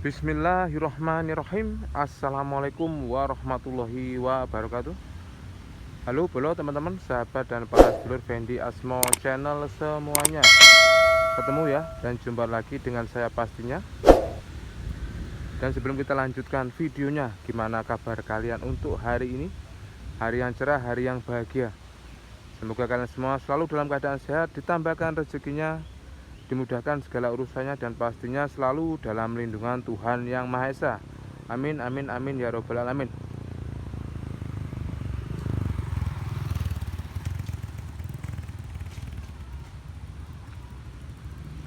Bismillahirrahmanirrahim. Assalamualaikum warahmatullahi wabarakatuh. Halo bolo teman-teman, sahabat dan para sedulur Fendi Asmo channel semuanya. Ketemu ya dan jumpa lagi dengan saya pastinya. Dan sebelum kita lanjutkan videonya, gimana kabar kalian untuk hari ini? Hari yang cerah, hari yang bahagia. Semoga kalian semua selalu dalam keadaan sehat, ditambahkan rezekinya, dimudahkan segala urusannya, dan pastinya selalu dalam lindungan Tuhan Yang Maha Esa. Amin, amin, amin ya robbal alamin.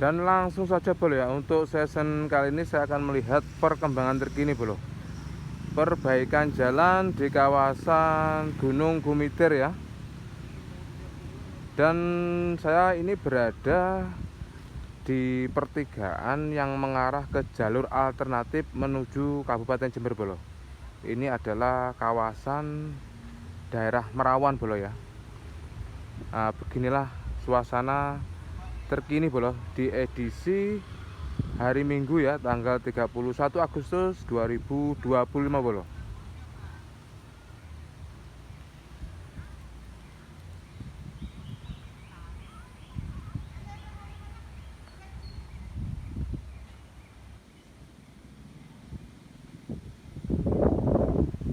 Dan langsung saja bro ya, untuk season kali ini saya akan melihat perkembangan terkini bro, perbaikan jalan di kawasan Gunung Gumitir ya. Dan saya ini berada di pertigaan yang mengarah ke jalur alternatif menuju Kabupaten Jember bro. Ini adalah kawasan daerah Merawan bro ya. Nah, beginilah suasana terkini bro di edisi hari Minggu ya, tanggal 31 Agustus 2025 bro.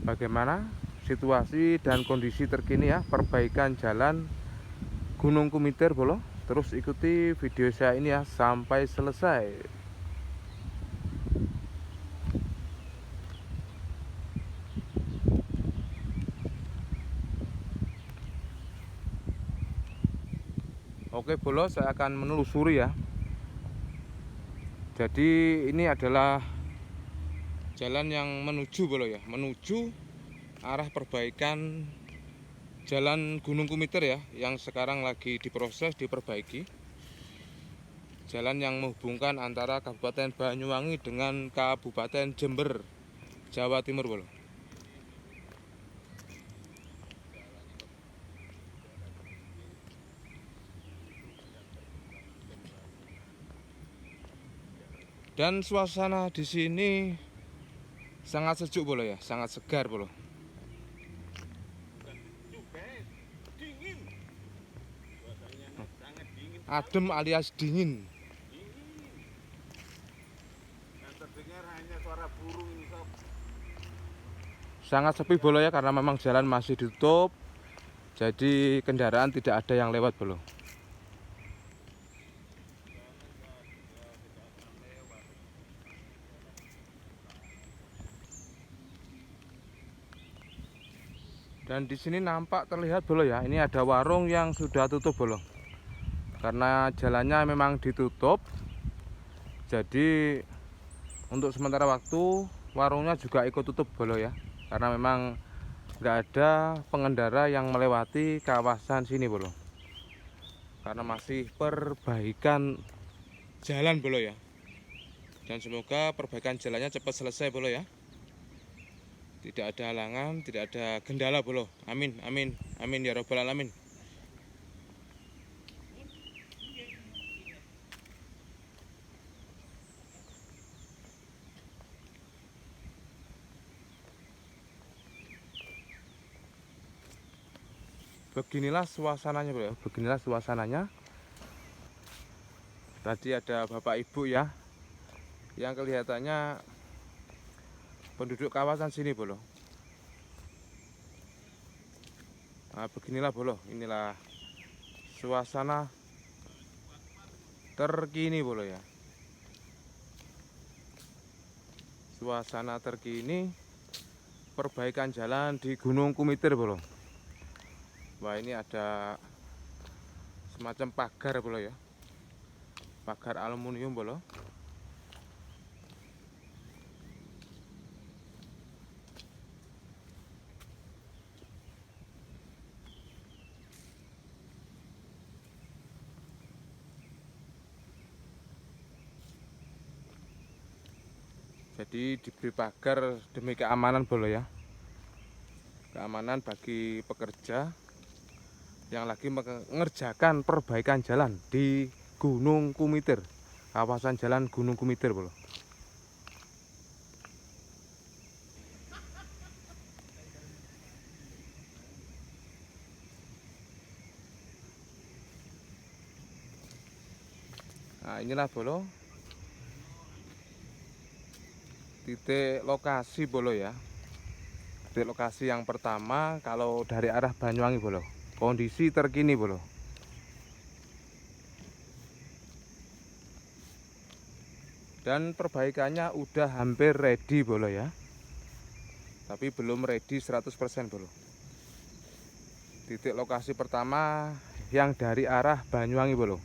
Bagaimana situasi dan kondisi terkini ya perbaikan jalan Gunung Gumitir bro. Terus ikuti video saya ini ya sampai selesai. Oke bro, saya akan menelusuri ya. Jadi ini adalah jalan yang menuju bro ya, menuju arah perbaikan jalan Gunung Gumitir ya, yang sekarang lagi diproses diperbaiki. Jalan yang menghubungkan antara Kabupaten Banyuwangi dengan Kabupaten Jember, Jawa Timur bro. Dan suasana di sini sangat sejuk bro ya, sangat segar bro. Adem alias dingin. Yang terdengar hanya suara burung ini sob. Sangat sepi bro ya, karena memang jalan masih ditutup. Jadi kendaraan tidak ada yang lewat bro. Dan di sini nampak terlihat bro ya, ini ada warung yang sudah tutup bro. Karena jalannya memang ditutup. Jadi untuk sementara waktu warungnya juga ikut tutup bro ya. Karena memang nggak ada pengendara yang melewati kawasan sini bro. Karena masih perbaikan jalan bro ya. Dan semoga perbaikan jalannya cepat selesai bro ya. Tidak ada halangan, tidak ada kendala bro. Amin, amin, amin ya robbal alamin. Beginilah suasananya bro. Beginilah suasananya. Tadi ada bapak ibu ya, yang kelihatannya penduduk kawasan sini bro. Nah, beginilah bro, inilah suasana terkini bro ya. Suasana terkini perbaikan jalan di Gunung Gumitir bro. Wah, ini ada semacam pagar bro ya, pagar aluminium bro. Jadi diberi pagar demi keamanan bro ya, keamanan bagi pekerja yang lagi mengerjakan perbaikan jalan di Gunung Gumitir, kawasan jalan Gunung Gumitir bro. Nah, inilah bolo titik lokasi bolo ya. Titik lokasi yang pertama kalau dari arah Banyuwangi bolo. Kondisi terkini bolo. Dan perbaikannya udah hampir ready bolo ya. Tapi belum ready 100% bolo. Titik lokasi pertama yang dari arah Banyuwangi bolo.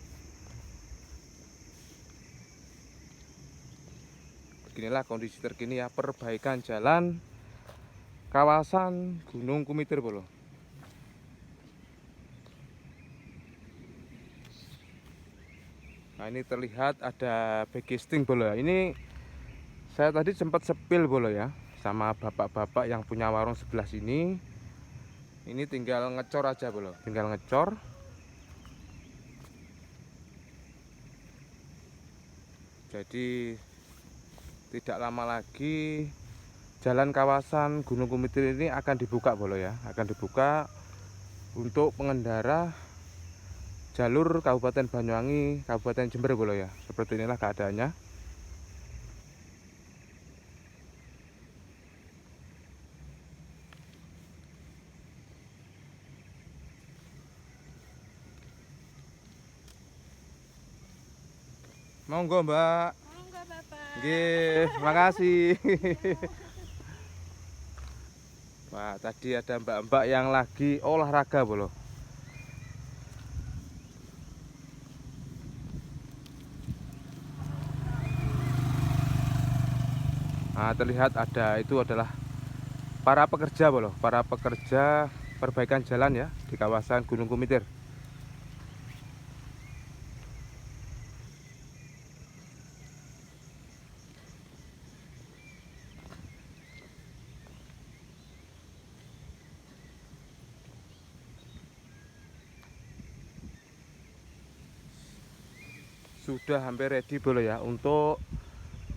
Beginilah kondisi terkini ya, perbaikan jalan kawasan Gunung Kumitir bolo. Nah, ini terlihat ada backcasting bolo ya. Ini saya tadi sempat sepil bolo ya sama bapak-bapak yang punya warung sebelah sini. Ini tinggal ngecor aja bolo, tinggal ngecor. Jadi tidak lama lagi jalan kawasan Gunung Kumitir ini akan dibuka bolo ya, akan dibuka untuk pengendara jalur Kabupaten Banyuwangi, Kabupaten Jember bolo ya. Seperti inilah keadaannya. Monggo Mbak. Monggo Bapak. Nggih, makasih. Wah, tadi ada mbak-mbak yang lagi olahraga bolo. Nah, terlihat ada itu adalah para pekerja bolo, para pekerja perbaikan jalan ya di kawasan Gunung Kumitir. Sudah hampir ready bolo ya untuk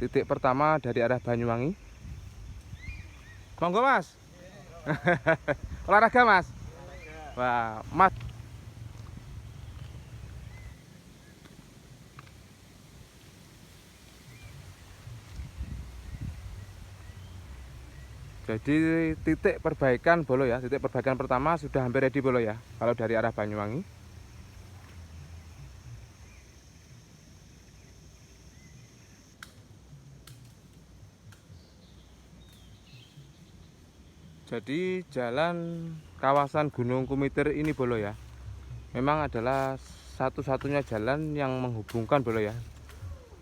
titik pertama dari arah Banyuwangi. Monggo Mas. Olahraga Mas. Wah, Mas. Jadi titik perbaikan bolo ya, titik perbaikan pertama sudah hampir ready bolo ya. Kalau dari arah Banyuwangi. Jadi jalan kawasan Gunung Kumitir ini bolo ya, memang adalah satu-satunya jalan yang menghubungkan bolo ya.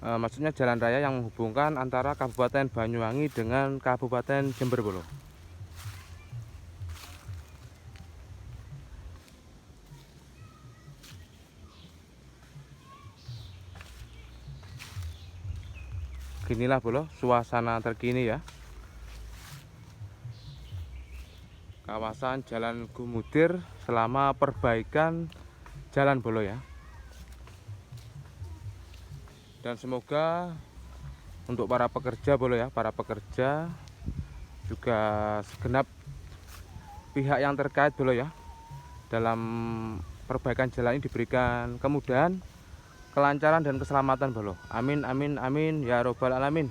Maksudnya jalan raya yang menghubungkan antara Kabupaten Banyuwangi dengan Kabupaten Jember bolo. Beginilah bolo suasana terkini ya. Kawasan Jalan Kumitir selama perbaikan jalan bolo ya. Dan semoga untuk para pekerja bolo ya, para pekerja juga segenap pihak yang terkait bolo ya dalam perbaikan jalan ini diberikan kemudahan, kelancaran dan keselamatan bolo. Amin amin amin ya robbal alamin.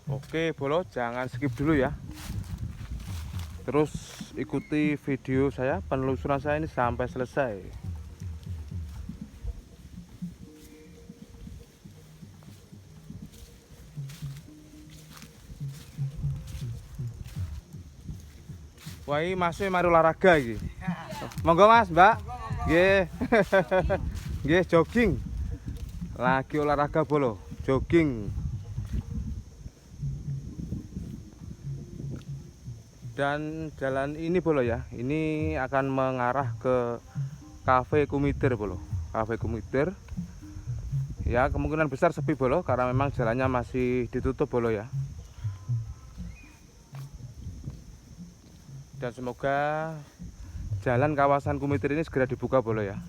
Oke bolo, jangan skip dulu ya. Terus ikuti video saya, penelusuran saya ini sampai selesai. Wah, ini masih mari olahraga iki. Monggo Mas, Mbak. Nggih. Nggih, jogging. Lagi olahraga bolo, jogging. Dan jalan ini bolo ya, ini akan mengarah ke Cafe Kumitir bolo, Cafe Kumitir. Ya kemungkinan besar sepi bolo karena memang jalannya masih ditutup bolo ya. Dan semoga jalan kawasan Kumitir ini segera dibuka bolo ya.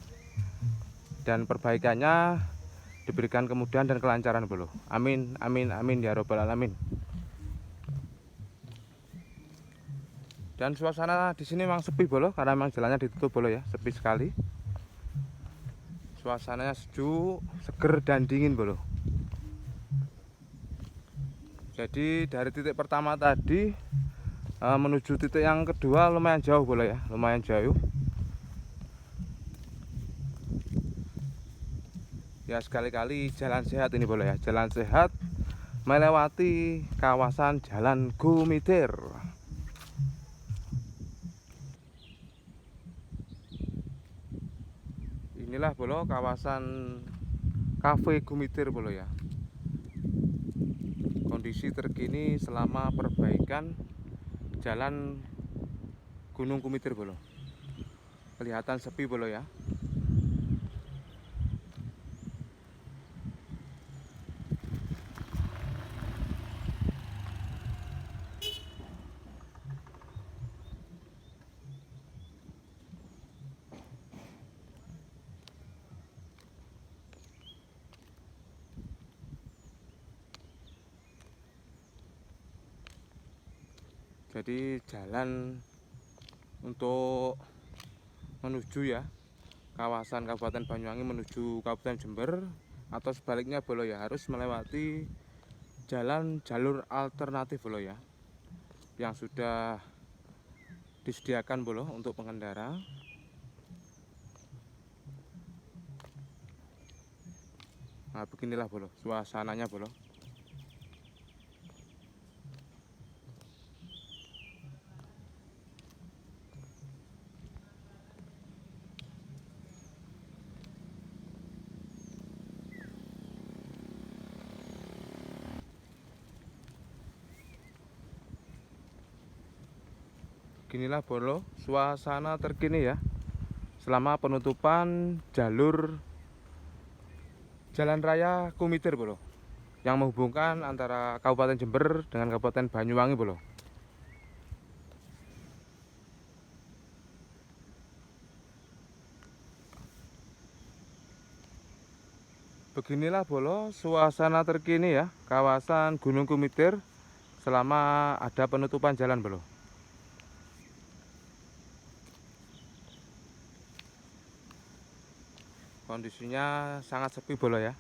Dan perbaikannya diberikan kemudahan dan kelancaran bolo. Amin amin amin ya robbal alamin. Dan suasana di sini memang sepi bolo, karena memang jalannya ditutup bolo ya, sepi sekali. Suasananya sejuk, seger dan dingin bolo. Jadi dari titik pertama tadi menuju titik yang kedua lumayan jauh bolo ya, lumayan jauh. Ya sekali-kali jalan sehat ini bolo ya, jalan sehat melewati kawasan Jalan Gumitir. Inilah bolo kawasan Cafe Gumitir bolo ya. Kondisi terkini selama perbaikan Jalan Gunung Gumitir bolo. Kelihatan sepi bolo ya. Jadi jalan untuk menuju ya kawasan Kabupaten Banyuwangi menuju Kabupaten Jember atau sebaliknya bolo ya, harus melewati jalan jalur alternatif bolo ya, yang sudah disediakan bolo untuk pengendara. Nah beginilah bolo suasananya bolo. Beginilah bolo suasana terkini ya selama penutupan jalur Jalan Raya Gumitir bolo, yang menghubungkan antara Kabupaten Jember dengan Kabupaten Banyuwangi bolo. Beginilah bolo suasana terkini ya kawasan Gunung Gumitir selama ada penutupan jalan bolo. Kondisinya sangat sepi bolo ya.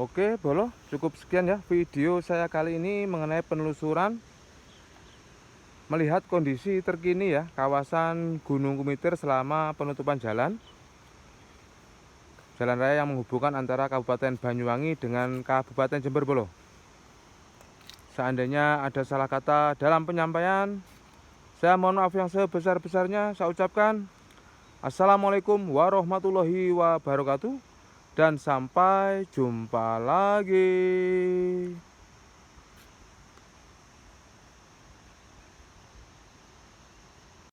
Oke bolo, cukup sekian ya video saya kali ini mengenai penelusuran melihat kondisi terkini ya kawasan Gunung Gumitir selama penutupan jalan raya yang menghubungkan antara Kabupaten Banyuwangi dengan Kabupaten Jember bolo. Seandainya ada salah kata dalam penyampaian, saya mohon maaf yang sebesar-besarnya. Saya ucapkan Assalamualaikum warahmatullahi wabarakatuh dan sampai jumpa lagi.